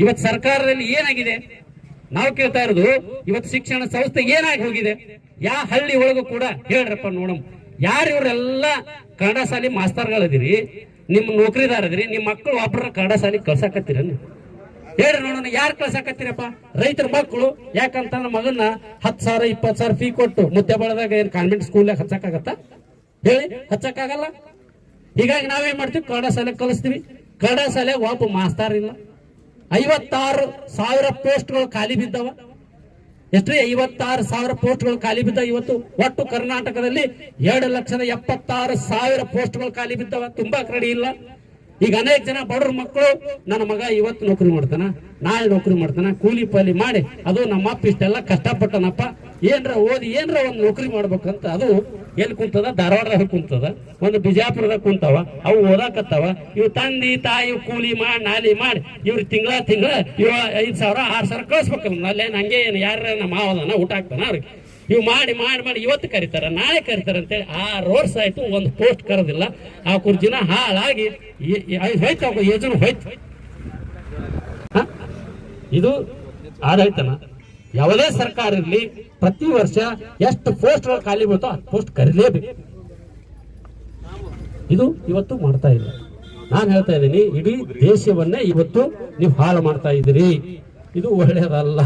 ಇವತ್ತು ಸರ್ಕಾರದಲ್ಲಿ ಏನಾಗಿದೆ ನಾವು ಕೇಳ್ತಾ ಇರೋದು, ಇವತ್ತು ಶಿಕ್ಷಣ ಸಂಸ್ಥೆ ಏನಾಗಿ ಹೋಗಿದೆ? ಯಾವ ಹಳ್ಳಿ ಒಳಗೂ ಕೂಡ ಹೇಳ್ರಪ್ಪ ನೋಡಮ್, ಯಾರು ಇವರೆಲ್ಲ ಕನ್ನಡ ಶಾಲೆ ಮಾಸ್ತರ್ಗಳದಿರಿ, ನಿಮ್ಮ ನೌಕರಿದಾರದಿರಿ, ನಿಮ್ಮ ಮಕ್ಕಳು ಒಬ್ಬರ ಕನ್ನಡ ಶಾಲೆ ಕಳ್ಸಾಕತ್ತೀರ? ಹೇಳ್ರಿ ನೋಡೋಣ, ಯಾರು ಕಳ್ಸಾಕತ್ತೀರಪ್ಪ? ರೈತರ ಮಕ್ಕಳು. ಯಾಕಂತಂದ್ರೆ ಮಗನ್ನ 10,000 20,000 ಫೀ ಕೊಟ್ಟು ಮುದ್ದೆ ಬಳದಾಗ ಏನ್ ಕಾನ್ವೆಂಟ್ ಸ್ಕೂಲ್ನಾಗ ಹಚ್ಚಕ್ಕಾಗತ್ತ? ಹೇಳಿ, ಹಚ್ಚಕ್ಕಾಗಲ್ಲ. ಹೀಗಾಗಿ ನಾವೇನ್ ಮಾಡ್ತೀವಿ, ಕನ್ನಡ ಶಾಲೆ ಕಲಿಸ್ತೀವಿ. ಕನ್ನಡ ಶಾಲೆ ಒಬ್ಬ ಮಾಸ್ತಾರ ಇಲ್ಲ. 56,000 ಪೋಸ್ಟ್ಗಳು ಖಾಲಿ ಬಿದ್ದವ. ಎಷ್ಟು? 56,000 ಪೋಸ್ಟ್ಗಳು ಖಾಲಿ ಬಿದ್ದ. ಇವತ್ತು ಒಟ್ಟು ಕರ್ನಾಟಕದಲ್ಲಿ 2,76,000 ಪೋಸ್ಟ್ಗಳು ಖಾಲಿ ಬಿದ್ದವ. ತುಂಬಾ ಕರಡಿ ಇಲ್ಲ. ಈಗ ಅನೇಕ ಜನ ಬಡವ್ರ ಮಕ್ಕಳು, ನನ್ನ ಮಗ ಇವತ್ತು ನೌಕರಿ ಮಾಡ್ತಾನ, ನಾಳೆ ನೌಕರಿ ಮಾಡ್ತಾನ, ಕೂಲಿ ಪಾಲಿ ಮಾಡಿ, ಅದು ನಮ್ಮ ಅಪ್ಪ ಇಷ್ಟೆಲ್ಲ ಕಷ್ಟಪಟ್ಟನಪ್ಪ, ಏನ್ರ ಓದಿ ಏನ್ರ ಒಂದು ನೌಕರಿ ಮಾಡ್ಬೇಕಂತ. ಅದು ಎಲ್ಲಿ ಕುಂತದ? ಧಾರವಾಡದಾಗ ಕುಂತದ, ಒಂದು ಬಿಜಾಪುರದಾಗ ಕುಂತಾವ. ಅವು ಓದಾಕತ್ತಾವ. ಇವ್ ತಂದಿ ತಾಯಿ ಕೂಲಿ ಮಾಡಿ ನಾಲಿ ಮಾಡಿ ಇವ್ರ ತಿಂಗಳ ಇವ 5,000 6,000 ಕಳಿಸ್ಬೇಕಲ್ಲ. ಅಲ್ಲೇನು ಹಂಗೆ ಏನು ಯಾರ ನಮ್ಮ ಮಾವದನ ಊಟ ಹಾಕ್ತಾನ ಅವ್ರಿಗೆ? ಇವ್ ಮಾಡಿ ಮಾಡಿ ಮಾಡಿ ಇವತ್ತು ಕರೀತಾರ, ನಾಳೆ ಕರೀತಾರ ಅಂತೇಳಿ 6 ವರ್ಷ ಆಯ್ತು, ಒಂದು ಪೋಸ್ಟ್ ಕರೋದಿಲ್ಲ. ಆ ಕುರ್ಜಿನ ಹಾಳಾಗಿ ಹೋಯ್ತು, ಯೋಜನೆ ಹೋಯ್ತು. ಇದು ಆಡಳಿತನ. ಯಾವುದೇ ಸರ್ಕಾರ ಇರಲಿ, ಪ್ರತಿ ವರ್ಷ ಎಷ್ಟು ಪೋಸ್ಟ್ಗಳು ಖಾಲಿ ಬೀಳ್ತೋ ಆ ಪೋಸ್ಟ್ ಕರೀಲೇಬೇಕು. ಇದು ಇವತ್ತು ಮಾಡ್ತಾ ಇಲ್ಲ. ನಾನು ಹೇಳ್ತಾ ಇದ್ದೀನಿ, ಇಡೀ ದೇಶವನ್ನೇ ಇವತ್ತು ನೀವು ಹಾಳು ಮಾಡ್ತಾ ಇದ್ದೀರಿ. ಇದು ಒಳ್ಳೆಯದಲ್ಲ.